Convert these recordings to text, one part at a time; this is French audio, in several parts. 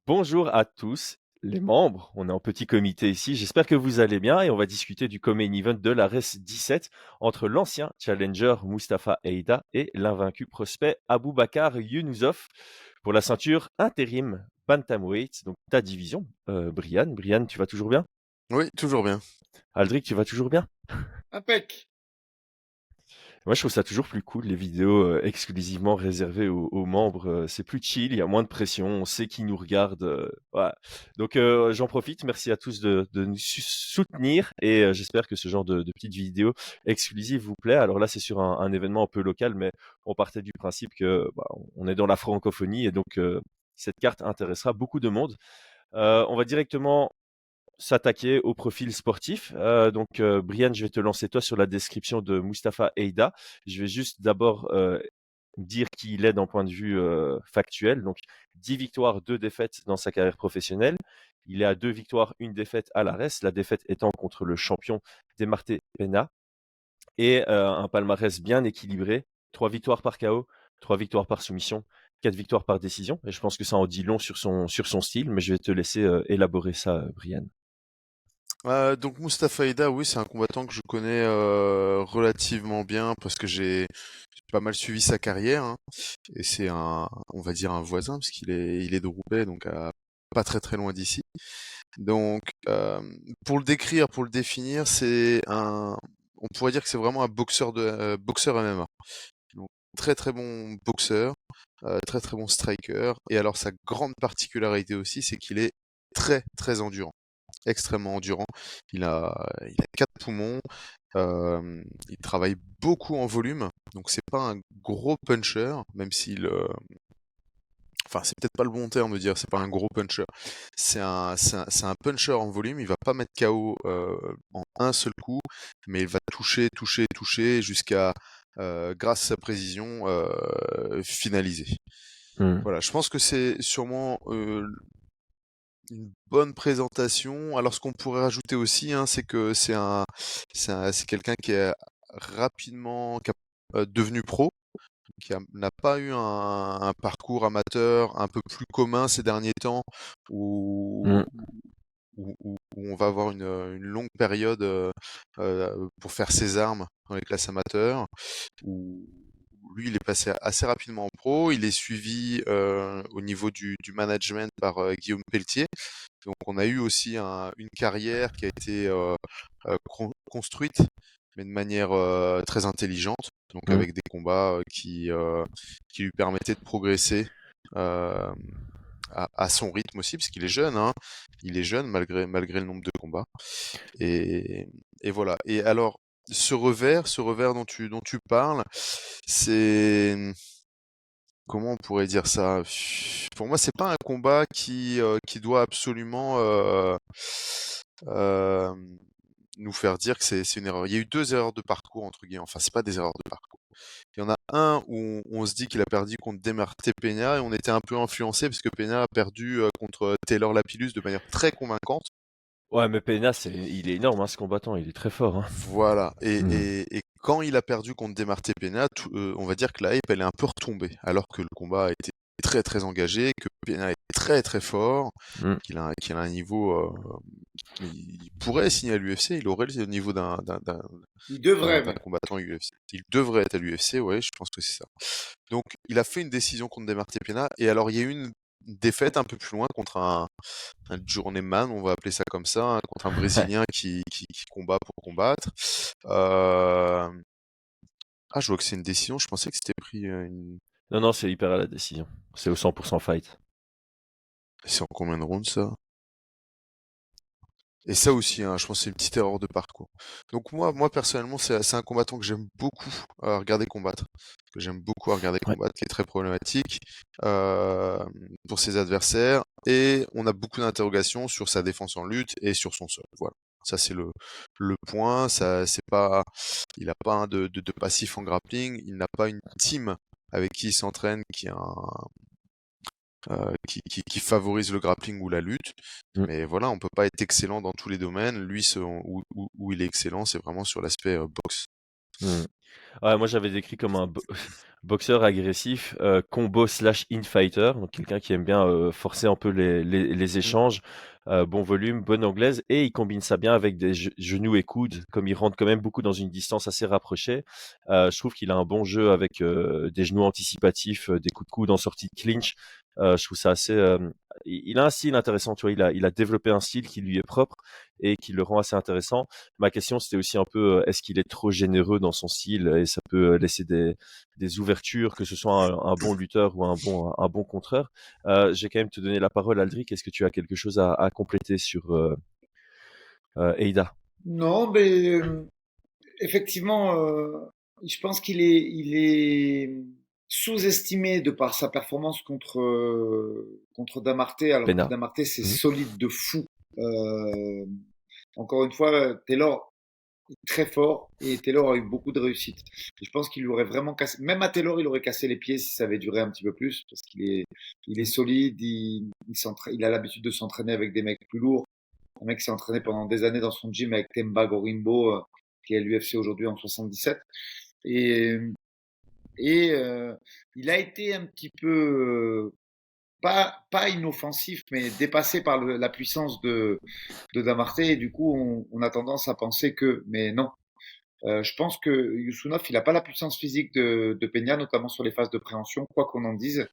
Bonjour à tous les membres, on est en petit comité ici, j'espère que vous allez bien et on va discuter du co-main event de la RES 17 entre l'ancien challenger Mustafa Eida et l'invaincu prospect Aboubakar Younousof pour la ceinture intérim Bantamweight, donc ta division. Brian, tu vas toujours bien? Oui, toujours bien. Aldric, tu vas toujours bien? Impec. Moi, je trouve ça toujours plus cool, les vidéos exclusivement réservées aux membres. C'est plus chill, il y a moins de pression, on sait qui nous regarde. Voilà. Donc, j'en profite. Merci à tous de nous soutenir et j'espère que ce genre de petites vidéos exclusives vous plaît. Alors là, c'est sur un événement un peu local, mais on partait du principe que on est dans la francophonie et donc cette carte intéressera beaucoup de monde. On va directement s'attaquer au profil sportif. Brian, je vais te lancer toi sur la description de Mustafa Eida. Je vais juste d'abord dire qui il est d'un point de vue factuel. Donc, 10 victoires, 2 défaites dans sa carrière professionnelle. Il est à 2 victoires, 1 défaite à l'ARES, la défaite étant contre le champion Demarte Pena. Et un palmarès bien équilibré. 3 victoires par KO, 3 victoires par soumission, 4 victoires par décision. Et je pense que ça en dit long sur son style, mais je vais te laisser élaborer ça, Brian. Donc Mustapha Ida, oui, c'est un combattant que je connais relativement bien parce que j'ai pas mal suivi sa carrière, hein. Et c'est on va dire un voisin parce il est de Roubaix, donc pas très très loin d'ici. Donc pour le décrire, pour le définir, on pourrait dire que c'est vraiment un boxeur MMA. Donc très très bon boxeur, très très bon striker. Et alors sa grande particularité aussi, c'est qu'il est très très endurant, extrêmement endurant. Il a 4 poumons, il travaille beaucoup en volume, donc c'est pas un gros puncher, même s'il, enfin c'est peut-être pas le bon terme de dire c'est pas un gros puncher. C'est un puncher en volume, il va pas mettre KO en un seul coup, mais il va toucher, toucher, toucher jusqu'à, grâce à sa précision, finaliser. Hmm. Voilà, je pense que c'est sûrement une bonne présentation. Alors, ce qu'on pourrait rajouter aussi, hein, c'est que c'est quelqu'un qui est devenu pro, n'a pas eu un parcours amateur un peu plus commun ces derniers temps, où, Hmm. où on va avoir une longue période pour faire ses armes dans les classes amateurs, où lui, il est passé assez rapidement en pro. Il est suivi au niveau du management par Guillaume Pelletier. Donc on a eu aussi une carrière qui a été construite, mais de manière très intelligente, donc Hmm. avec des combats qui lui permettaient de progresser euh, à son rythme aussi, parce qu'il est jeune, hein. Il est jeune malgré le nombre de combats. Et, et voilà. Et alors, ce revers dont tu parles, c'est comment on pourrait dire ça? Pour moi, c'est pas un combat qui doit absolument euh, nous faire dire que c'est une erreur. Il y a eu deux erreurs de parcours entre guillemets. Enfin, c'est pas des erreurs de parcours. Il y en a un où on se dit qu'il a perdu contre Demarte Pena et on était un peu influencé parce que Pena a perdu contre Taylor Lapillus de manière très convaincante. Ouais, mais Pena, il est énorme, hein, ce combattant, il est très fort. Hein. Voilà. Et, Hmm. et, et quand il a perdu contre Demarte Pena, on va dire que la hype elle est un peu retombée, alors que le combat a été très très engagé, que Pena est très très fort, Hmm. qu'il a un niveau, il pourrait signer à l'UFC, il aurait le niveau Il devrait d'un même. combattant UFC. Il devrait être à l'UFC, ouais, je pense que c'est ça. Donc, il a fait une décision contre Demarte Pena, et alors il y a eu une défaite un peu plus loin contre un journeyman, on va appeler ça comme ça, hein, contre un Brésilien qui combat pour combattre. Euh, Ah, je vois que c'est une décision, je pensais que c'était pris Non, non, c'est hyper à la décision. C'est au 100% fight. C'est en combien de rounds ça? Et ça aussi, hein, je pense que c'est une petite erreur de parcours. Donc moi personnellement, c'est un combattant que j'aime beaucoup regarder combattre, que j'aime beaucoup à regarder Ouais. combattre, qui est très problématique euh, pour ses adversaires, et on a beaucoup d'interrogations sur sa défense en lutte et sur son sol. Voilà, ça c'est le point. Ça c'est pas, il a pas de passif en grappling, il n'a pas une team avec qui il s'entraîne qui favorise le grappling ou la lutte. Mm. Mais voilà, on peut pas être excellent dans tous les domaines. Lui, où il est excellent, c'est vraiment sur l'aspect boxe. Mmh. Ouais, moi j'avais décrit comme un boxeur agressif, combo/infighter, donc quelqu'un qui aime bien, forcer un peu les Mmh. échanges, bon volume, bonne anglaise et il combine ça bien avec des genoux et coudes, comme il rentre quand même beaucoup dans une distance assez rapprochée. Je trouve qu'il a un bon jeu avec, des genoux anticipatifs, des coups de coude en sortie de clinch. Je trouve ça assez, il a un style intéressant, tu vois? Il a développé un style qui lui est propre et qui le rend assez intéressant. Ma question, c'était aussi un peu, est-ce qu'il est trop généreux dans son style et ça peut laisser des ouvertures, que ce soit un bon lutteur ou un bon contreur. Je vais quand même te donner la parole, Aldric. Est-ce que tu as quelque chose à compléter sur Eida? Non, mais effectivement, je pense qu'il est sous-estimé de par sa performance contre Damarté, alors que Pena. Damarté c'est Mhm. solide de fou. Euh, Encore une fois, Taylor est très fort et Taylor a eu beaucoup de réussite. Et je pense qu'il lui aurait vraiment cassé, même à Taylor, il aurait cassé les pieds si ça avait duré un petit peu plus, parce qu'il est solide, il a l'habitude de s'entraîner avec des mecs plus lourds. Un mec s'est entraîné pendant des années dans son gym avec Themba Gorimbo, qui est à l'UFC aujourd'hui en 77. Et, et il a été un petit peu, pas inoffensif, mais dépassé par la puissance de Damarté. Et du coup, on a tendance à penser que, mais non. Je pense que Youssounov, il n'a pas la puissance physique de Peña, notamment sur les phases de préhension, quoi qu'on en dise.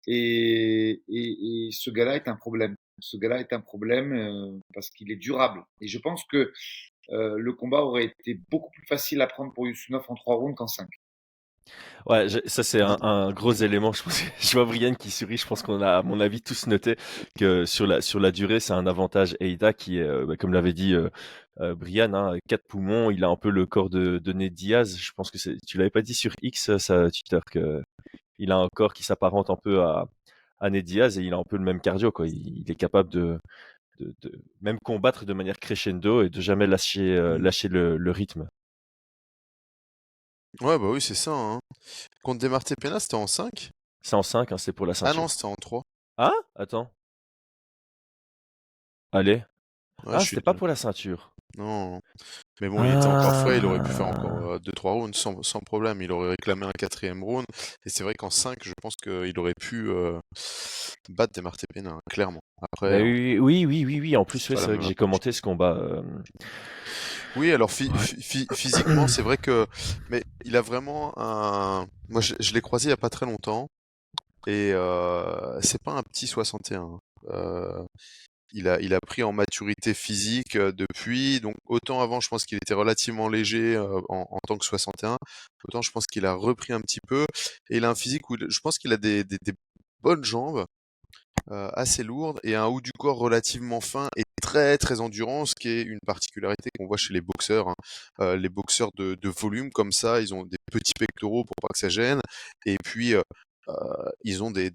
Et ce gars-là est un problème. Ce gars-là est un problème parce qu'il est durable. Et je pense que le combat aurait été beaucoup plus facile à prendre pour Youssounov en 3 rounds qu'en 5. Ouais, ça c'est un gros élément. Je pense que je vois Brian qui sourit. Je pense qu'on a, à mon avis, tous noté que sur la durée, c'est un avantage. Eida qui est, comme l'avait dit Brian, hein, 4 poumons. Il a un peu le corps de Ned Diaz. Je pense que tu l'avais pas dit sur X, ça, Twitter, que il a un corps qui s'apparente un peu à Ned Diaz et il a un peu le même cardio, quoi. Il est capable de même combattre de manière crescendo et de jamais Mmh. lâcher le rythme. Ouais, bah oui, c'est ça, hein. Contre Demarté Pena, c'était en 5? C'est en 5, hein, c'est pour la Ah non, ceinture. c'était en 3. Ah, attends. Allez. Ouais, Ah, je suis c'était pas nul. pour la ceinture. Non. Mais bon, il était encore frais, il aurait pu faire Ah. encore 2-3 rounds sans problème. Il aurait réclamé un quatrième round. Et c'est vrai qu'en 5, je pense qu'il aurait pu battre Demarté Pena, hein, clairement. Après, Ben oui, oui, oui, oui, oui. En plus, c'est ouais, pas la c'est vrai même que j'ai approche. commenté ce combat. Oui, alors Ouais. physiquement, c'est vrai que. Mais il a vraiment un. Moi, je l'ai croisé il y a pas très longtemps. Et c'est pas un petit 61, hein. Il a pris en maturité physique depuis. Donc, autant avant, je pense qu'il était relativement léger en tant que 61. Autant, je pense qu'il a repris un petit peu. Et il a un physique où je pense qu'il a des bonnes jambes, assez lourdes, et un haut du corps relativement fin et très très endurant, ce qui est une particularité qu'on voit chez les boxeurs, hein. Les boxeurs de volume comme ça, ils ont des petits pectoraux pour pas que ça gêne. Et puis, ils ont des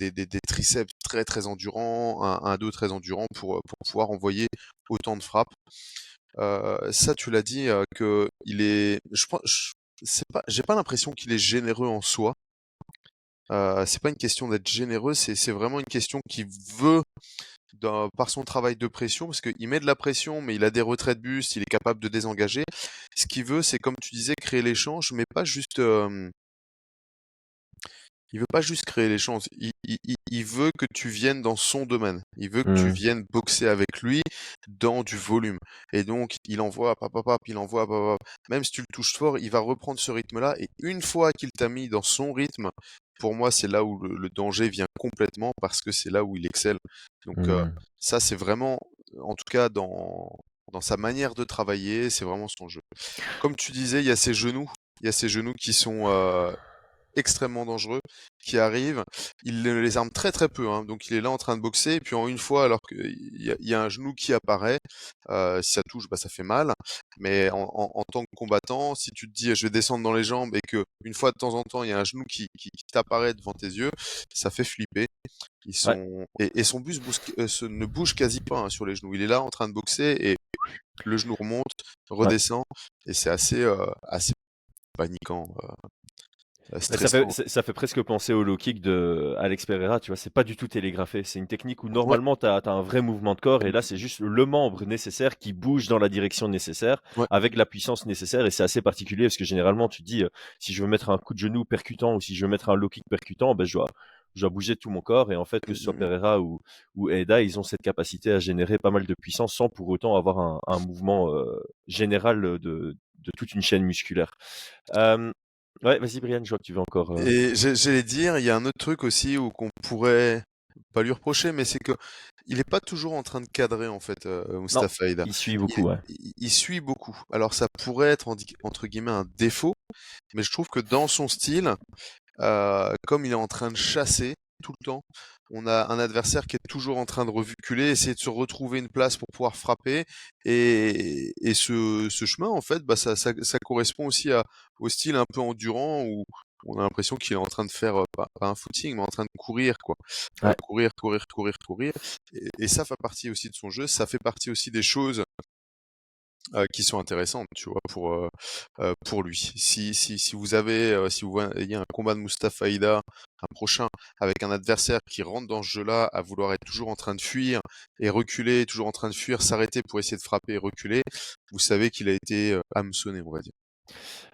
triceps très très endurants, un dos très endurant pour pouvoir envoyer autant de frappes. Ça, tu l'as dit, que il est. Je pense, c'est pas, j'ai pas l'impression qu'il est généreux en soi. C'est pas une question d'être généreux, c'est vraiment une question qu'il veut par son travail de pression, parce qu'il met de la pression, mais il a des retraits de buste, il est capable de désengager. Ce qu'il veut, c'est comme tu disais, créer l'échange, mais pas juste. Il veut pas juste créer l'échange, il veut que tu viennes dans son domaine. Il veut que tu Hmm. viennes boxer avec lui dans du volume. Et donc, il envoie, pap, pap, pap, il envoie, pap, pap. Même si tu le touches fort, il va reprendre ce rythme-là. Et une fois qu'il t'a mis dans son rythme, pour moi, c'est là où le danger vient complètement, parce que c'est là où il excelle. Donc, Hmm. ça, c'est vraiment, en tout cas, dans sa manière de travailler, c'est vraiment son jeu. Comme tu disais, il y a ses genoux. Il y a ses genoux qui sont extrêmement dangereux, qui arrive. Il les arme très très peu, hein. Donc il est là en train de boxer, et puis en une fois, alors qu'il y a un genou qui apparaît, si ça touche, bah ça fait mal. Mais en tant que combattant, si tu te dis je vais descendre dans les jambes, et que une fois de temps en temps il y a un genou qui t'apparaît devant tes yeux, ça fait flipper. Ouais, Et son buste ne bouge quasi pas, hein, sur les genoux. Il est là en train de boxer, et le genou remonte, ouais. redescend, et c'est assez paniquant. Mais ça fait, stressant. ça fait presque penser au low kick de Alex Pereira, tu vois. C'est pas du tout télégraphé. C'est une technique où Ouais, normalement tu as un vrai mouvement de corps et là c'est juste le membre nécessaire qui bouge dans la direction nécessaire ouais. avec la puissance nécessaire et c'est assez particulier parce que généralement tu te dis si je veux mettre un coup de genou percutant ou si je veux mettre un low kick percutant, ben je dois bouger tout mon corps et en fait que ce soit Pereira ou Eda, ils ont cette capacité à générer pas mal de puissance sans pour autant avoir un mouvement général de toute une chaîne musculaire. Euh, Ouais, vas-y Brian, je vois que tu veux encore. Et j'allais dire, il y a un autre truc aussi où qu'on pourrait pas lui reprocher, mais c'est que il est pas toujours en train de cadrer en fait, Non, Mustapha Aida. il suit Il, beaucoup, ouais. il suit beaucoup. Alors ça pourrait être entre guillemets un défaut, mais je trouve que dans son style, comme il est en train de chasser tout le temps, on a un adversaire qui est toujours en train de reculer, essayer de se retrouver une place pour pouvoir frapper. Et ce chemin, en fait, bah, ça correspond aussi au style un peu endurant où on a l'impression qu'il est en train de faire, pas un footing, mais en train de courir, quoi. Ouais. Courir, courir, courir, courir. Et ça fait partie aussi de son jeu. Ça fait partie aussi des choses qui sont intéressantes, tu vois, pour lui. Si vous avez, si vous voyez un combat de Mustapha Aida, un prochain, avec un adversaire qui rentre dans ce jeu-là, à vouloir être toujours en train de fuir et reculer, toujours en train de fuir, s'arrêter pour essayer de frapper et reculer, vous savez qu'il a été hameçonné, on va dire.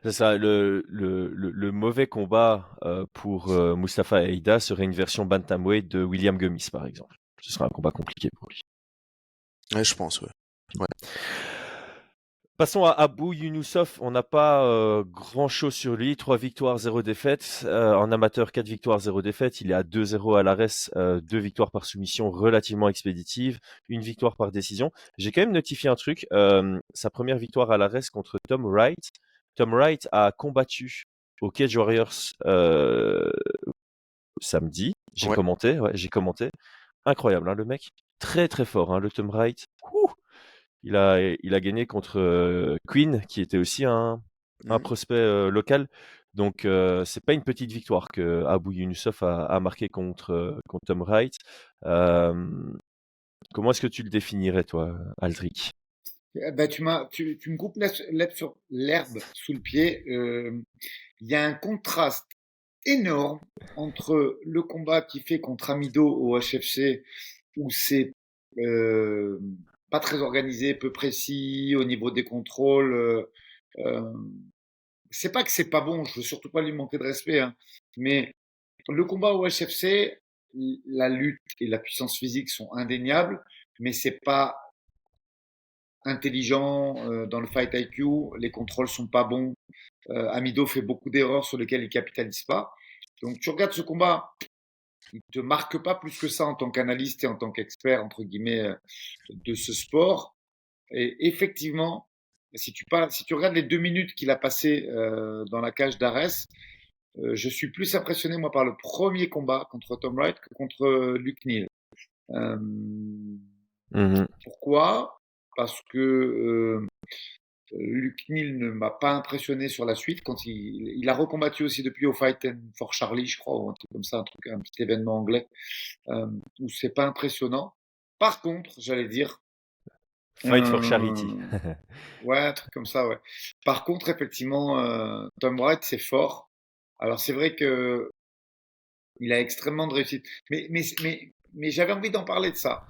C'est ça, le mauvais combat pour Mustafa Aida serait une version bantamweight de William Gummis, par exemple. Ce serait un combat compliqué pour lui. Ouais, je pense, ouais. Ouais. Passons à Abou Younoussov. On n'a pas grand-chose sur lui. 3 victoires, 0 défaites. En amateur, 4 victoires, 0 défaites. Il est à 2-0 à l'ARES, 2 victoires par soumission relativement expéditive, 1 victoire par décision. J'ai quand même notifié un truc. Sa première victoire à l'ARES contre Tom Wright. Tom Wright a combattu au Cage Warriors samedi. J'ai Ouais. commenté, ouais, j'ai commenté. Incroyable, hein, le mec. Très très fort, hein, le Tom Wright. Ouh, il a gagné contre Queen, qui était aussi un Mhm. prospect local. Donc, c'est pas une petite victoire que Abou Younoussov a marqué contre Tom Wright. Comment est-ce que tu le définirais, toi, Aldric? Ben, tu me coupes l'herbe sous le pied. Il y a un contraste énorme entre le combat qu'il fait contre Amido au HFC, où c'est euh, pas très organisé, peu précis au niveau des contrôles. Euh, c'est pas que c'est pas bon, je veux surtout pas lui manquer de respect, hein, mais le combat au HFC, la lutte et la puissance physique sont indéniables, mais c'est pas intelligent dans le fight IQ, les contrôles sont pas bons. Amido fait beaucoup d'erreurs sur lesquelles il capitalise pas. Donc tu regardes ce combat, il te marque pas plus que ça en tant qu'analyste et en tant qu'expert entre guillemets de ce sport. Et effectivement, si tu regardes les 2 minutes qu'il a passé dans la cage d'Ares, je suis plus impressionné moi par le premier combat contre Tom Wright que contre Luke Neal. Euh, Mhm. Pourquoi? Parce que Luke Neal ne m'a pas impressionné sur la suite quand il a recombattu aussi depuis au Fight for Charlie, je crois, ou un truc comme ça, un petit événement anglais où c'est pas impressionnant. Par contre, j'allais dire, Fight for Charity. ouais, un truc comme ça, ouais. Par contre, effectivement, Tom Wright, c'est fort. Alors c'est vrai que il a extrêmement de réussite, mais j'avais envie d'en parler de ça.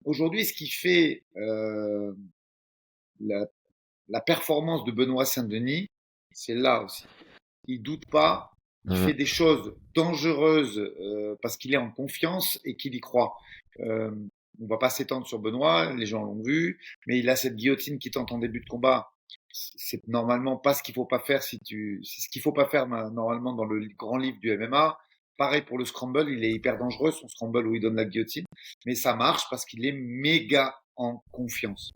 Aujourd'hui, ce qui fait la, la performance de Benoît Saint-Denis, c'est là aussi. Il doute pas, il Mhm. fait des choses dangereuses parce qu'il est en confiance et qu'il y croit. On va pas s'étendre sur Benoît, les gens l'ont vu, mais il a cette guillotine qui tente en début de combat. C'est normalement pas ce qu'il faut pas faire c'est ce qu'il faut pas faire normalement dans le grand livre du MMA. Pareil pour le scramble, il est hyper dangereux son scramble où il donne la guillotine, mais ça marche parce qu'il est méga en confiance.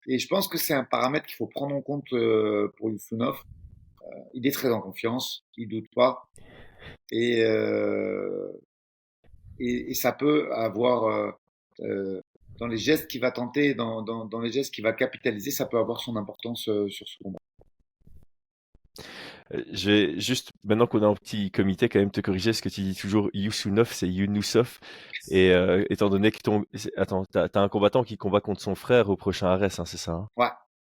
Et je pense que c'est un paramètre qu'il faut prendre en compte pour Youssounoff. Il est très en confiance, il doute pas, et, euh, et ça peut avoir dans les gestes qu'il va tenter, dans les gestes qu'il va capitaliser, ça peut avoir son importance sur ce combat. Je vais juste, maintenant qu'on a un petit comité, quand même te corriger, parce que tu dis toujours Youssounov, c'est Younoussov. Et étant donné que ton... Attends, t'as un combattant qui combat contre son frère au prochain Ares, hein, c'est ça, hein? Ouais,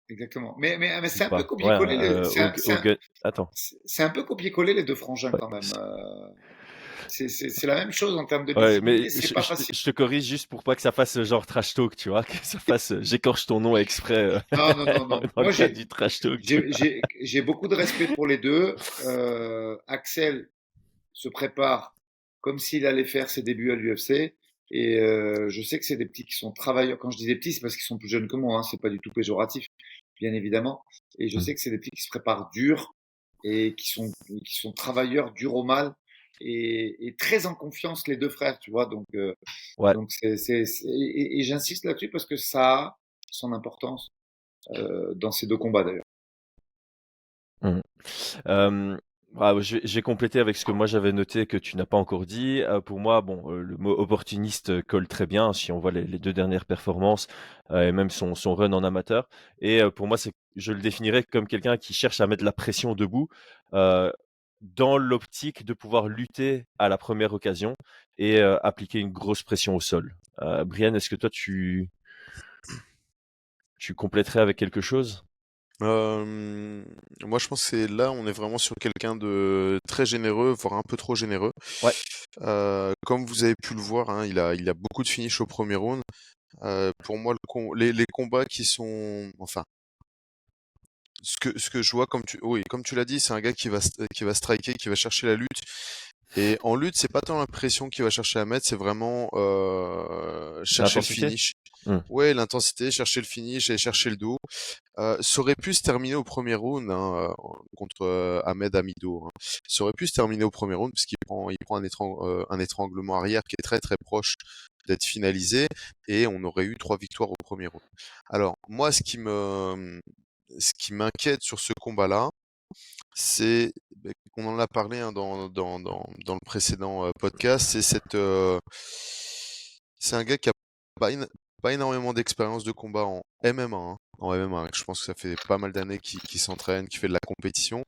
exactement. Mais ou c'est un peu pas? Ouais, copier-coller au gun attends. c'est un peu copier-coller les 2 frangins Ouais, quand même. C'est la même chose en termes de ouais, discipline, mais mais c'est pas facile. je te corrige juste pour pas que ça fasse genre trash talk, tu vois? Que ça fasse, j'écorche ton nom exprès, Non, non, non, non. dans le Moi, cadre du trash talk, tu vois? j'ai beaucoup de respect pour les deux. Axel se prépare comme s'il allait faire ses débuts à l'UFC. Et je sais que c'est des petits qui sont travailleurs. Quand je dis des petits, c'est parce qu'ils sont plus jeunes que moi. Hein. C'est pas du tout péjoratif, bien évidemment. Et je Mmh. sais que c'est des petits qui se préparent dur et qui sont travailleurs dur au mal et très en confiance les deux frères, tu vois. Ouais. Donc et j'insiste là-dessus parce que ça a son importance dans ces deux combats d'ailleurs. Mmh. Je vais compléter avec ce que moi j'avais noté que tu n'as pas encore dit. Pour moi, bon, le mot opportuniste colle très bien si on voit les 2 dernières performances, et même son run en amateur et pour moi, je le définirais comme quelqu'un qui cherche à mettre de la pression debout, heu, dans l'optique de pouvoir lutter à la première occasion et appliquer une grosse pression au sol. Brian, est-ce que toi tu compléterais avec quelque chose? Hem, Moi, je pense que c'est là, on est vraiment sur quelqu'un de très généreux, voire un peu trop généreux. Ouais, Comme vous avez pu le voir, hein, il a beaucoup de finish au premier round. Pour moi, les combats qui sont, enfin, ce que je vois, oui, comme tu l'as dit, c'est un gars qui va striker, qui va chercher la lutte. Et en lutte, c'est pas tant l'impression qu'il va chercher à mettre, c'est vraiment chercher le l'intensité? finish. Mmh. Ouais, l'intensité, chercher le finish et chercher le dos. Ça aurait pu se terminer au premier round, hein, contre Ahmed Amido, hein. Ça aurait pu se terminer au premier round parce il prend un étranglement arrière qui est très très proche d'être finalisé et on aurait eu 3 victoires au premier round. Alors moi, ce qui m'inquiète sur ce combat-là, c'est on en a parlé, hein, dans le précédent podcast, c'est un gars qui a pas, pas énormément d'expérience de combat en MMA, hein. En MMA, je pense que ça fait pas mal d'années qu'il s'entraîne, qu'il fait de la compétition,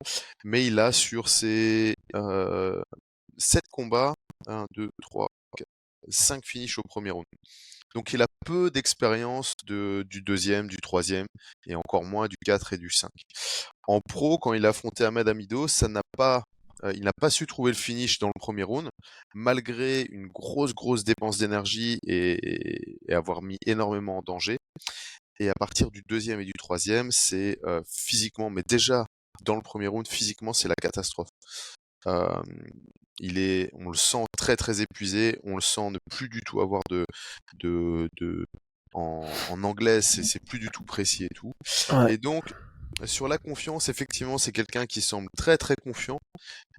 mais il a sur ses 7 combats, 1, 2, 3, 4, 5 finishes au premier round. Donc il a peu d'expérience du deuxième, du troisième, et encore moins du 4 et du 5. En pro, quand il a affronté Ahmed Amido, il n'a pas su trouver le finish dans le premier round, malgré une grosse dépense d'énergie et avoir mis énormément en danger. Et à partir du deuxième et du troisième, c'est physiquement, mais déjà dans le premier round, physiquement, c'est la catastrophe. Euh, on le sent très épuisé, on le sent ne plus du tout avoir de en anglais, c'est plus du tout précis et tout. Ouais. Et donc, sur la confiance, effectivement, c'est quelqu'un qui semble très confiant,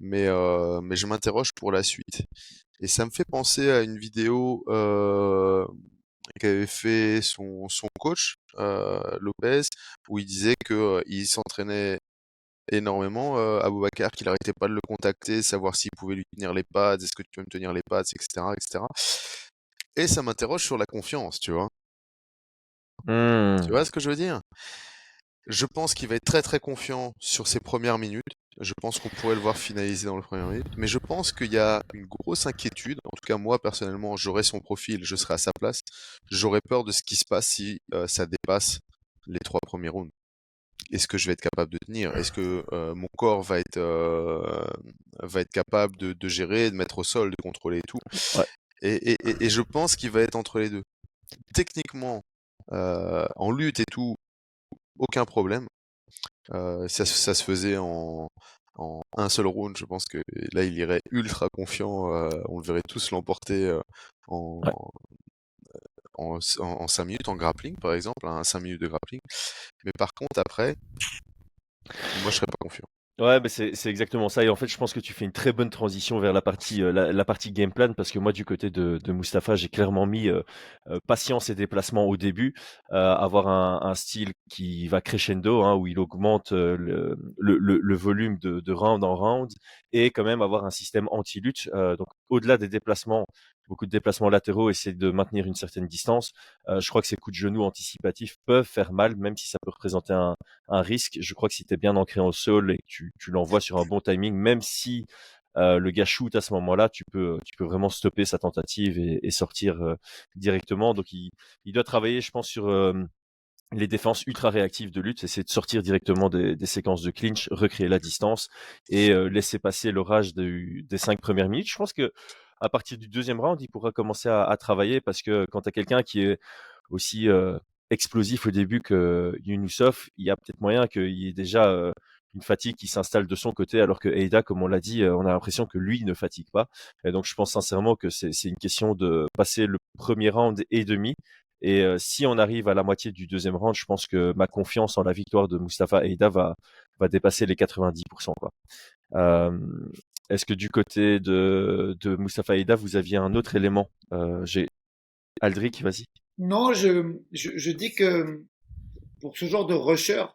mais je m'interroge pour la suite. Et ça me fait penser à une vidéo qu'avait fait son coach, Lopez, où il disait que il s'entraînait énormément, Aboubacar, qu'il arrêtait pas de le contacter, savoir s'il pouvait lui tenir les pads, est-ce que tu peux me tenir les pads, etc., etc. Et ça m'interroge sur la confiance, tu vois. Tu Mmh. vois ce que je veux dire? Je pense qu'il va être très confiant sur ses premières minutes. Je pense qu'on pourrait le voir finaliser dans les premières minutes. Mais je pense qu'il y a une grosse inquiétude. En tout cas, moi, personnellement, j'aurais son profil, je serais à sa place. J'aurais peur de ce qui se passe si ça dépasse les 3 premiers rounds. Est-ce que je vais être capable de tenir? Est-ce que mon corps va être capable de gérer, de mettre au sol, de contrôler et tout? Ouais. Et je pense qu'il va être entre les deux. Techniquement, en lutte et tout, aucun problème. Ça se faisait en un seul round. Je pense que là, il irait ultra confiant. On le verrait tous l'emporter en, Ouais. en 5 minutes en grappling, par exemple, hein, 5 minutes de grappling. Mais par contre, après, moi, je serais pas confiant. Ouais, bah, c'est exactement ça et en fait, je pense que tu fais une très bonne transition vers la partie, la partie game plan parce que moi, du côté de Mustapha, j'ai clairement mis, patience et déplacement au début, avoir un style qui va crescendo, hein, où il augmente, le volume de round en round et quand même avoir un système anti-lutte, donc au-delà des déplacements, beaucoup de déplacements latéraux, essayer de maintenir une certaine distance. Je crois que ces coups de genoux anticipatifs peuvent faire mal, même si ça peut représenter un risque. Je crois que si tu es bien ancré au sol et que tu l'envoies sur un bon timing, même si le gars shoot à ce moment-là, tu peux vraiment stopper sa tentative et sortir directement. Donc il doit travailler, je pense, sur les défenses ultra réactives de lutte, c'est de sortir directement des séquences de clinch, recréer la distance et laisser passer l'orage des 5 premières minutes. Je pense que à partir du deuxième round, il pourra commencer à travailler parce que quand tu as quelqu'un qui est aussi explosif au début que Yunusov, il y a peut-être moyen qu'il y ait déjà une fatigue qui s'installe de son côté, alors que Eida, comme on l'a dit, on a l'impression que lui ne fatigue pas. Et donc je pense sincèrement que c'est une question de passer le premier round et demi. Et si on arrive à la moitié du deuxième round, je pense que ma confiance en la victoire de Mustafa Eida va dépasser les 90%, quoi. Euh, Est-ce que du côté de Mustafa Eida, vous aviez un autre élément? J'ai Aldric, vas-y. Non, je dis que pour ce genre de rusher,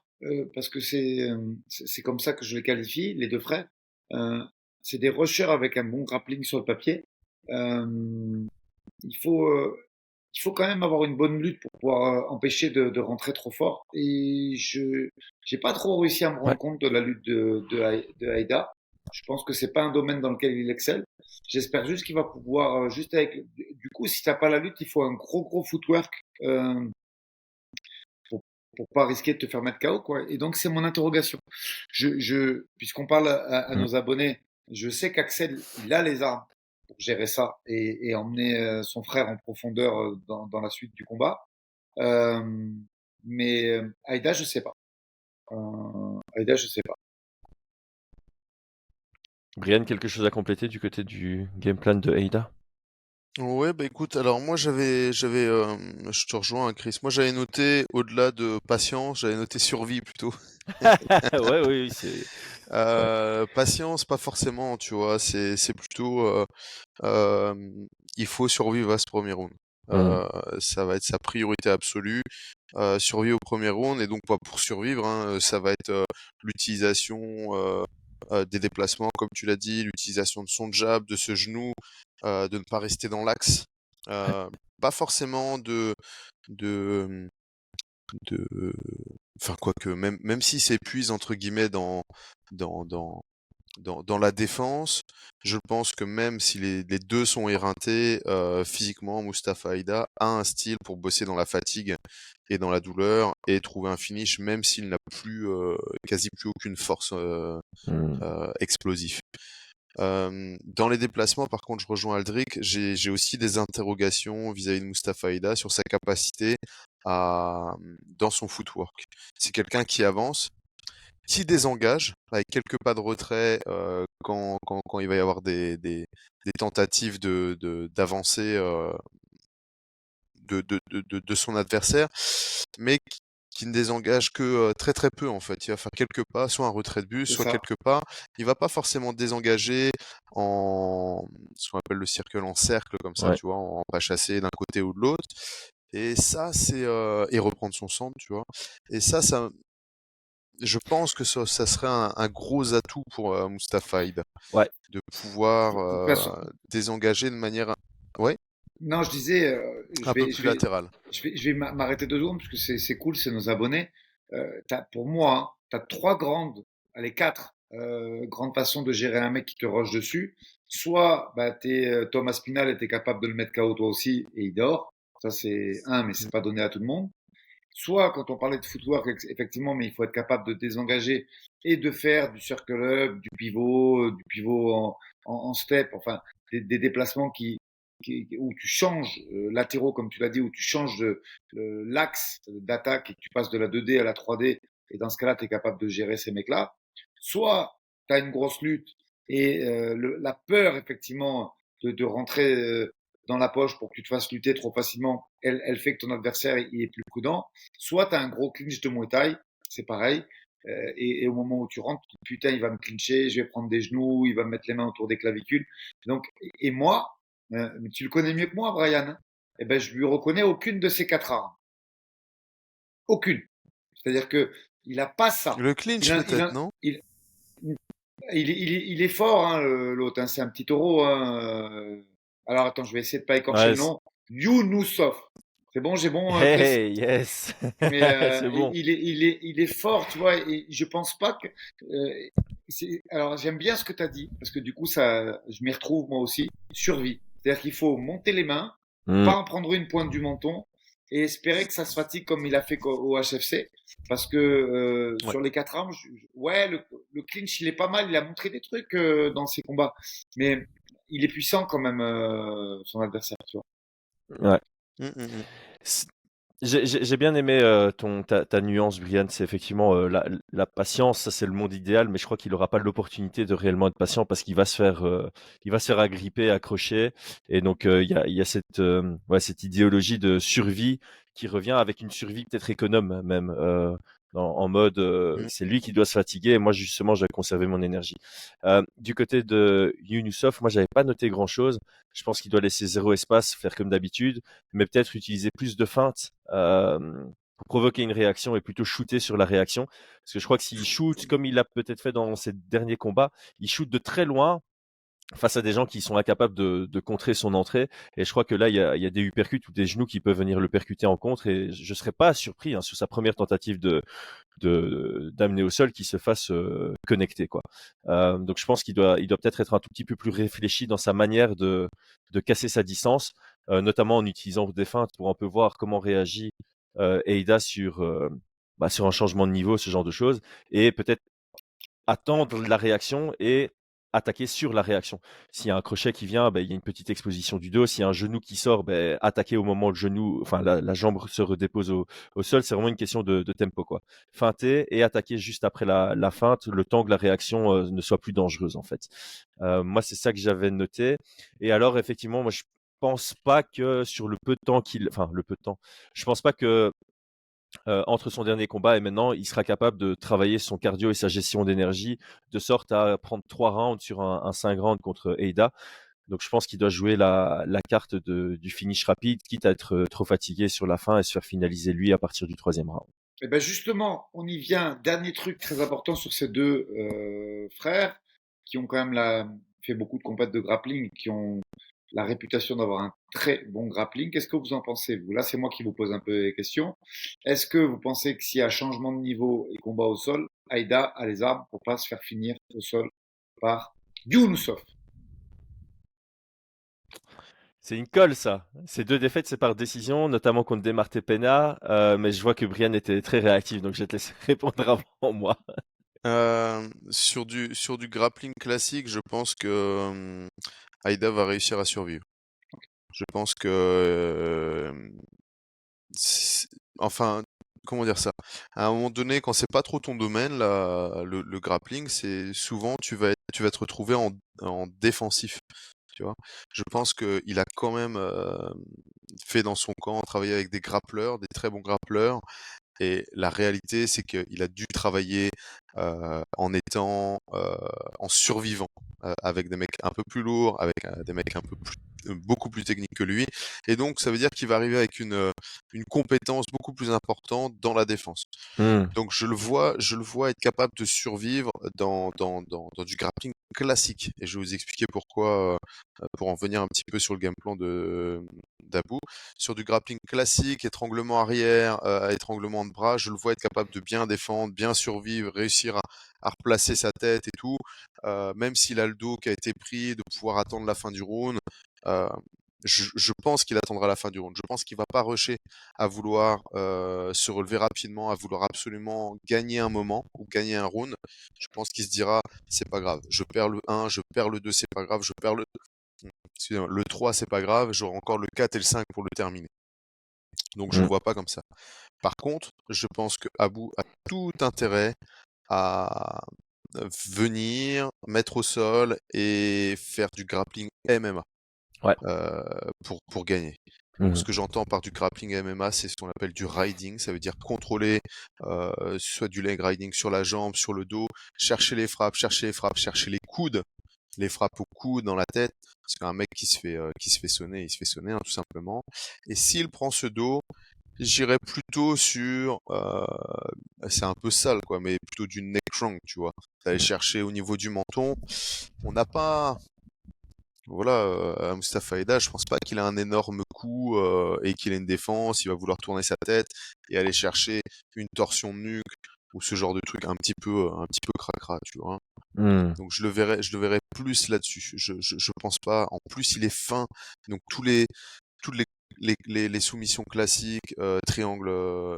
parce que c'est comme ça que je les qualifie, les deux frères, euh, c'est des rushers avec un bon grappling sur le papier. Euh, il faut, euh, il faut quand même avoir une bonne lutte pour pouvoir empêcher de rentrer trop fort. Et je j'ai pas trop réussi à me Ouais. rendre compte de la lutte de Haïda. Je pense que c'est pas un domaine dans lequel il excelle. J'espère juste qu'il va pouvoir juste avec. Du coup, si t'as pas la lutte, il faut un gros footwork pour pour pas risquer de te faire mettre KO, quoi. Et donc c'est mon interrogation. Puisqu'on parle à Mm. nos abonnés, je sais qu'Axel il a les armes pour gérer ça et emmener son frère en profondeur dans la suite du combat. Euh, mais Aïda, je sais pas. Aïda, je sais pas. Brian, quelque chose à compléter du côté du game plan de Eida? Ouais, bah écoute, alors moi je te rejoins, hein, Chris. Moi j'avais noté au-delà de patience, j'avais noté survie plutôt. Ouais, oui, c'est ouais. Patience, pas forcément, tu vois. C'est plutôt, euh, il faut survivre à ce premier round. Mm. Ça va être sa priorité absolue. Survivre au premier round et donc pas pour survivre, hein, ça va être l'utilisation des déplacements, comme tu l'as dit, l'utilisation de son jab, de ce genou, de ne pas rester dans l'axe. Euh, Pas forcément de, de, enfin quoique, même s'il s'épuise entre guillemets dans, dans, dans la défense, je pense que même si les deux sont éreintés, physiquement, Mustafa Aida a un style pour bosser dans la fatigue et dans la douleur et trouver un finish, même s'il n'a plus quasi plus aucune force Mm. explosive. Dans les déplacements, par contre, je rejoins Aldric. J'ai aussi des interrogations vis-à-vis de Mustafa Aida sur sa capacité dans son footwork. C'est quelqu'un qui avance, qui désengage avec quelques pas de retrait quand il va y avoir des tentatives d'avancer de son adversaire, mais qui ne désengage que très peu en fait. Il va faire quelques pas, soit un retrait de bus, C'est soit ça. quelques pas. Il va pas forcément désengager en ce qu'on appelle le circle en cercle comme ça, Ouais. tu vois, en pas chasser d'un côté ou de l'autre. Et ça, c'est et reprendre son centre, tu vois. Et ça, je pense que ça serait un gros atout pour Mustafa Aida, Ouais. de pouvoir De toute façon, désengager de manière, ouais, non, je disais, un peu plus latérale. je vais m'arrêter 2 secondes parce que c'est cool, c'est nos abonnés. Pour moi, hein, tu as trois grandes, allez, quatre grandes façons de gérer un mec qui te roche dessus. Soit bah, t'es Thomas Pinal et t'es capable de le mettre KO toi aussi et il dort. Ça, c'est un, mais c'est pas donné à tout le monde. Soit, quand on parlait de footwork, effectivement, mais il faut être capable de désengager et de faire du circle up, du pivot en step, enfin, des déplacements où tu changes latéraux, comme tu l'as dit, où tu changes l'axe d'attaque et que tu passes de la 2D à la 3D. Et dans ce cas-là, tu es capable de gérer ces mecs-là. Soit tu as une grosse lutte et la peur, effectivement, de rentrer dans la poche pour que tu te fasses lutter trop facilement, elle fait que ton adversaire il est plus prudent. Soit tu as un gros clinch de Muay Thai, c'est pareil. Et au moment où tu rentres, putain, il va me clincher, je vais prendre des genoux, il va me mettre les mains autour des clavicules. Donc, et moi, mais tu le connais mieux que moi, Brian, hein, eh ben, je lui reconnais aucune de ces quatre armes. Aucune. C'est-à-dire que il a pas ça. Le Il, clinch a, peut-être, non? il est fort, hein, l'autre. Hein, c'est un petit taureau. Hein. Alors attends, je vais essayer de pas écorcher Ouais. le nom. Younoussov. C'est bon, j'ai bon, Chris. Hey, yes. Mais C'est bon. il est fort, tu vois. Et je pense pas que. Alors j'aime bien ce que tu as dit parce que du coup ça, je m'y retrouve moi aussi. Survie. C'est-à-dire qu'il faut monter les mains, Mm. pas en prendre une pointe du menton et espérer que ça se fatigue comme il a fait au HFC. Parce que Ouais. sur les 4 rounds, ouais, le clinch, il est pas mal. Il a montré des trucs dans ses combats. Mais il est puissant quand même, son adversaire, tu vois. Ouais. Mm, mm, mm. C- j'ai bien aimé ta nuance, Brian. C'est effectivement la patience, ça c'est le monde idéal, mais je crois qu'il n'aura pas l'opportunité de réellement être patient parce il va se faire agripper, accrocher. Et donc il y a cette, ouais, cette idéologie de survie qui revient avec une survie peut-être économe même, en mode Mm. c'est lui qui doit se fatiguer et moi justement je vais conserver mon énergie. Du côté de Yunusov, moi j'avais pas noté grand-chose. Je pense qu'il doit laisser zéro espace, faire comme d'habitude, mais peut-être utiliser plus de feintes pour provoquer une réaction et plutôt shooter sur la réaction. Parce que je crois que s'il shoot, comme il l'a peut-être fait dans ses derniers combats, il shoot de très loin face à des gens qui sont incapables de contrer son entrée. Et je crois que là, il y a des uppercuts ou des genoux qui peuvent venir le percuter en contre. Et je ne serais pas surpris sur sa première tentative d'amener au sol qu'il se fasse connecter, quoi. Donc je pense il doit peut-être être un tout petit peu plus réfléchi dans sa manière de casser sa distance, notamment en utilisant des feintes pour un peu voir comment réagit Eida sur un changement de niveau, ce genre de choses, et peut-être attendre la réaction et attaquer sur la réaction. S'il y a un crochet qui vient, il y a une petite exposition du dos. S'il y a un genou qui sort, attaquer au moment où le genou, enfin la jambe se redépose au sol. C'est vraiment une question de tempo, quoi. Feinter et attaquer juste après la feinte, le temps que la réaction ne soit plus dangereuse, en fait. Moi, c'est ça que j'avais noté. Et alors, effectivement, moi, je pense pas que sur le peu de temps le peu de temps, je pense pas que entre son dernier combat et maintenant, il sera capable de travailler son cardio et sa gestion d'énergie de sorte à prendre 3 rounds sur un 5 rounds contre Eida. Donc je pense qu'il doit jouer la carte du finish rapide, quitte à être trop fatigué sur la fin et se faire finaliser lui à partir du troisième round. Et ben justement, on y vient. Dernier truc très important sur ces deux frères qui ont quand même fait beaucoup de compètes de grappling, qui ont la réputation d'avoir un très bon grappling. Qu'est-ce que vous en pensez, vous? Là, c'est moi qui vous pose un peu les questions. Est-ce que vous pensez que s'il y a changement de niveau et combat au sol, Aïda a les armes pour pas se faire finir au sol par Younusov? C'est une colle, ça. Ces deux défaites, c'est par décision, notamment contre Demarté Pena. Mais je vois que Brian était très réactif, donc je vais te laisser répondre avant moi. Sur du grappling classique, je pense que Aïda va réussir à survivre. Je pense que c'est- enfin, comment dire ça? À un moment donné, quand c'est pas trop ton domaine, le grappling, c'est souvent tu vas te retrouver en défensif. Tu vois? Je pense qu'il a quand même fait dans son camp, travaillé avec des grappleurs, des très bons grappleurs. Et la réalité, c'est qu'il a dû travailler en étant, en survivant, avec des mecs un peu plus lourds, avec des mecs un peu plus, beaucoup plus techniques que lui. Et donc, ça veut dire qu'il va arriver avec une compétence beaucoup plus importante dans la défense. Hmm. Donc je le vois être capable de survivre dans du grappling classique. Et je vais vous expliquer pourquoi, pour en venir un petit peu sur le game plan d'Abou. Sur du grappling classique, étranglement arrière, étranglement de bras, je le vois être capable de bien défendre, bien survivre, réussir à replacer sa tête et tout, même s'il a le dos qui a été pris, de pouvoir attendre la fin du round. Euh, je pense qu'il attendra la fin du round. Je pense qu'il va pas rusher à vouloir se relever rapidement, à vouloir absolument gagner un moment ou gagner un round. Je pense qu'il se dira, c'est pas grave, je perds le 1, je perds le 2, c'est pas grave, je perds excusez-moi, le 3, c'est pas grave, j'aurai encore le 4 et le 5 pour le terminer. Donc je le Hmm. vois pas comme ça. Par contre, je pense que Abou a tout intérêt à venir, mettre au sol et faire du grappling MMA Ouais. pour gagner. Donc, ce que j'entends par du grappling MMA, c'est ce qu'on appelle du riding. Ça veut dire contrôler soit du leg riding sur la jambe, sur le dos, chercher les frappes, chercher les frappes, chercher les coudes, les frappes au coude, dans la tête. Parce qu'un mec qui se fait sonner, il se fait sonner, hein, tout simplement. Et s'il prend ce dos, j'irais plutôt sur, c'est un peu sale, quoi, mais plutôt du neck trunk, tu vois. D'aller chercher au niveau du menton. On n'a pas, voilà, Mustapha Eda, je pense pas qu'il a un énorme coup et qu'il ait une défense. Il va vouloir tourner sa tête et aller chercher une torsion de nuque ou ce genre de truc un petit peu cracra, tu vois. Hmm. Donc je le verrais plus là-dessus. Je pense pas. En plus, il est fin, donc toutes les les soumissions classiques, triangle,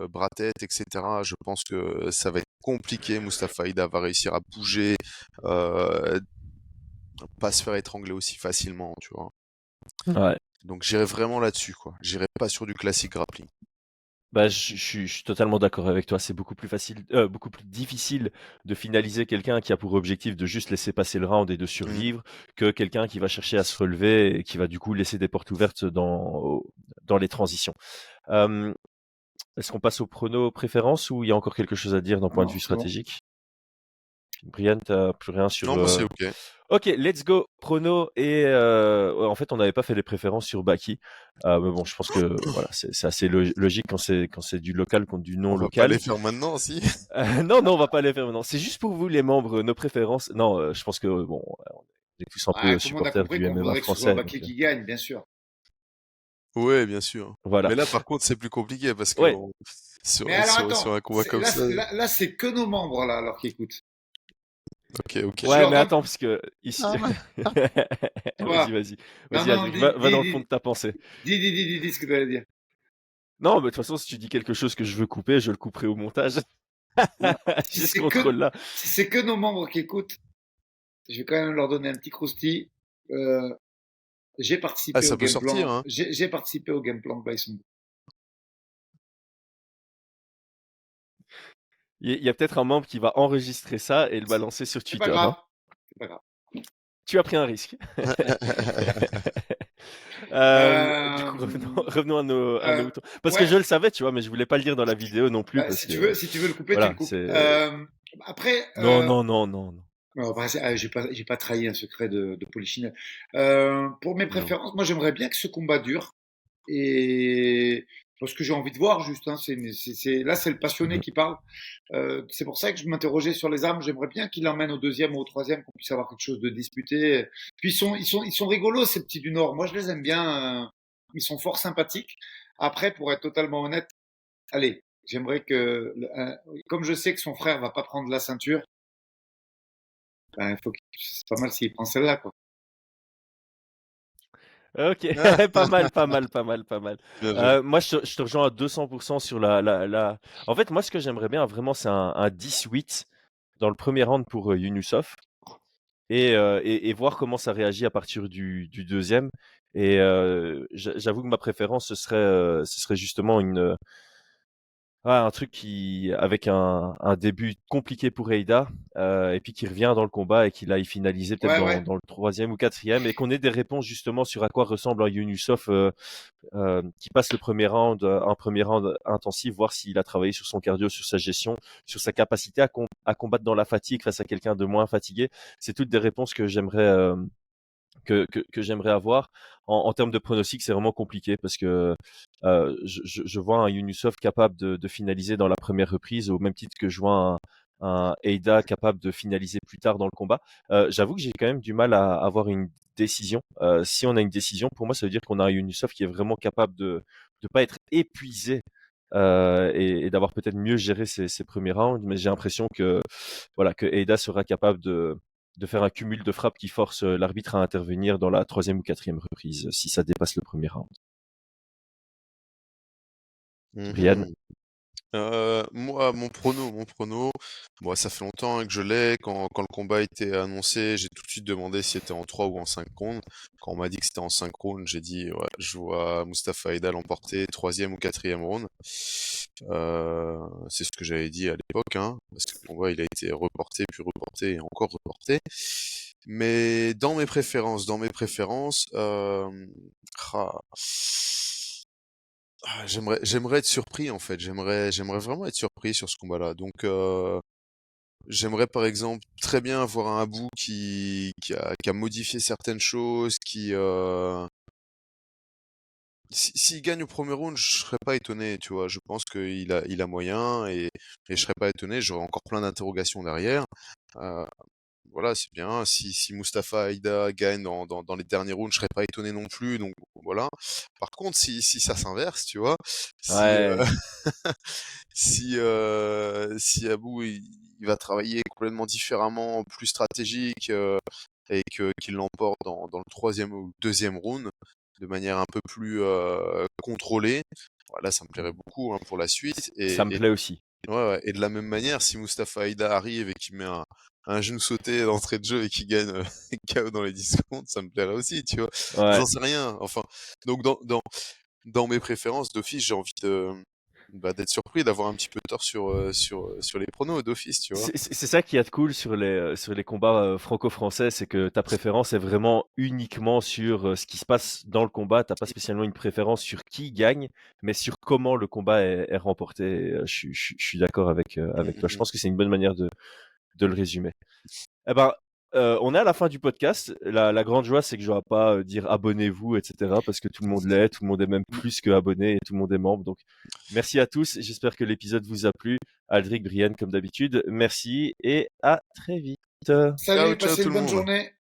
bras-tête, etc., je pense que ça va être compliqué. Mustafa Aida va réussir à bouger, euh, pas se faire étrangler aussi facilement, tu vois. Ouais. Donc j'irai vraiment là-dessus, quoi. J'irai pas sur du classique grappling. Bah, je suis totalement d'accord avec toi. C'est beaucoup plus difficile de finaliser quelqu'un qui a pour objectif de juste laisser passer le round et de Mmh. survivre que quelqu'un qui va chercher à se relever et qui va du coup laisser des portes ouvertes dans les transitions. Euh, Est-ce qu'on passe au prono préférence ou il y a encore quelque chose à dire d'un point de Non, vue c'est bon. stratégique? Brian, t'as plus rien sur... Non, moi c'est OK. Ok, let's go. Prono et ouais, en fait, on n'avait pas fait les préférences sur Baki, mais bon, je pense que voilà, c'est assez logique quand c'est du local contre du non On va pas les local. faire maintenant, si? Non, non, on va pas les faire maintenant. C'est juste pour vous, les membres, nos préférences. Non, je pense que bon, on est tous un Ouais, peu tout le monde a supporters compris du qu'on MMA voudrait que ce soit français, donc Baké qui gagne, bien sûr. Ouais, bien sûr. voilà. Mais là, par contre, c'est plus compliqué parce que Ouais. Mais alors sur attends, un combat comme là, ça. là, c'est que nos membres là, alors qui écoutent. Ok, ok. Je Ouais, leur mais donne attends, parce que ici. Vas-y, quoi? vas-y, Non, vas-y, non, Adric, va dans le fond de ta pensée. dis ce que tu allais dire. Non, mais de toute façon, si tu dis quelque chose que je veux couper, je le couperai au montage. Non, J'ai ce contrôle-là. si c'est que nos membres qui écoutent, je vais quand même leur donner un petit croustille. Euh, j'ai Ah, participé au ça peut game sortir, plan. hein. J'ai participé au game plan de Bison. Il y a peut-être un membre qui va enregistrer ça et le balancer sur C'est pas Twitter, grave. hein. C'est pas grave. Tu as pris un risque. Du coup, Euh, revenons à nos moutons. Parce que ouais. je le savais, tu vois, mais je voulais pas le dire dans la vidéo non plus Bah, parce que, si tu veux le couper, tu le voilà, coupes. c'est... Après, Non, non, non, non, non. non, bah, j'ai pas trahi un secret de Polichinelle. Pour mes Non. préférences, moi j'aimerais bien que ce combat dure. Et parce que j'ai envie de voir juste, hein, là c'est le passionné Mhm. qui parle. C'est pour ça que je m'interrogeais sur les armes. J'aimerais bien qu'il emmène au deuxième ou au troisième, qu'on puisse avoir quelque chose de disputé. Puis ils sont rigolos ces petits du Nord. Moi je les aime bien. Ils sont fort sympathiques. Après, pour être totalement honnête, allez, j'aimerais que, comme je sais que son frère va pas prendre la ceinture, ben, c'est pas mal s'il prend celle-là, quoi. Ok, pas mal, pas mal, pas mal, pas mal. Bien joué. Moi, je te rejoins à 200% sur En fait, moi, ce que j'aimerais bien, vraiment, c'est un 10-8 dans le premier round pour Yunusov et voir comment ça réagit à partir du deuxième. Et j'avoue que ma préférence, ce serait justement ouais, un truc avec un début compliqué pour Eida, et puis qui revient dans le combat et qu'il aille finaliser peut-être Ouais, ouais. dans le troisième ou quatrième, et qu'on ait des réponses justement sur à quoi ressemble un Yunusov qui passe le premier round, un premier round intensif, voir s'il a travaillé sur son cardio, sur sa gestion, sur sa capacité à combattre dans la fatigue face à quelqu'un de moins fatigué. C'est toutes des réponses que j'aimerais avoir. En termes de pronostic, c'est vraiment compliqué parce que je vois un Yunusov capable de finaliser dans la première reprise, au même titre que je vois un Eida capable de finaliser plus tard dans le combat. J'avoue que j'ai quand même du mal à avoir une décision. Si on a une décision, pour moi, ça veut dire qu'on a un Yunusov qui est vraiment capable de ne pas être épuisé et d'avoir peut-être mieux géré ses premiers rounds. Mais j'ai l'impression que, voilà, que Eida sera capable de faire un cumul de frappes qui force l'arbitre à intervenir dans la troisième ou quatrième reprise si ça dépasse le premier round. Brian? Mhm. Moi, mon prono, moi, ça fait longtemps hein, que je l'ai. Quand le combat a été annoncé, j'ai tout de suite demandé si c'était en 3 ou en 5 rounds. Quand on m'a dit que c'était en 5 rounds, j'ai dit, ouais, je vois Mustafa Aida l'emporter, troisième ou quatrième round. C'est ce que j'avais dit à l'époque, hein, parce que le combat, il a été reporté, puis reporté et encore reporté. Mais dans mes préférences, ah, j'aimerais être surpris en fait. J'aimerais vraiment être surpris sur ce combat-là. Donc j'aimerais par exemple très bien avoir un Abou qui a modifié certaines choses, s'il gagne au premier round, je serais pas étonné, tu vois. Je pense qu'il a moyen et je serais pas étonné. J'aurais encore plein d'interrogations derrière. Euh, voilà, c'est bien. Si Mustafa Aida gagne dans les derniers rounds, je serais pas étonné non plus. Donc voilà. Par contre, si ça s'inverse, tu vois, si Ouais, si Abou il va travailler complètement différemment, plus stratégique, et qu'il l'emporte dans le troisième ou deuxième round, de manière un peu plus contrôlée. Voilà, ça me plairait beaucoup hein, pour la suite. Ça me plaît aussi. Ouais, et de la même manière, si Mustapha Haïda arrive et qu'il met un genou sauté d'entrée de jeu et qu'il gagne KO dans les 10 secondes, ça me plairait aussi, tu vois. Ouais. J'en sais rien. Enfin, donc dans mes préférences d'office, j'ai envie d'être surpris, d'avoir un petit peu tort sur les pronos d'office, tu vois. C'est ça qui est cool sur les combats franco-français, c'est que ta préférence est vraiment uniquement sur ce qui se passe dans le combat. T'as pas spécialement une préférence sur qui gagne, mais sur comment le combat est remporté. Je suis d'accord avec toi. Je pense que c'est une bonne manière de le résumer. Eh ben, on est à la fin du podcast. La grande joie, c'est que je ne dois pas dire abonnez-vous, etc. Parce que tout le monde l'est, tout le monde est même plus que abonné et tout le monde est membre. Donc, merci à tous. J'espère que l'épisode vous a plu. Aldric, Brian, comme d'habitude, merci et à très vite. Salut, Ciao passez tout une le bonne monde. journée.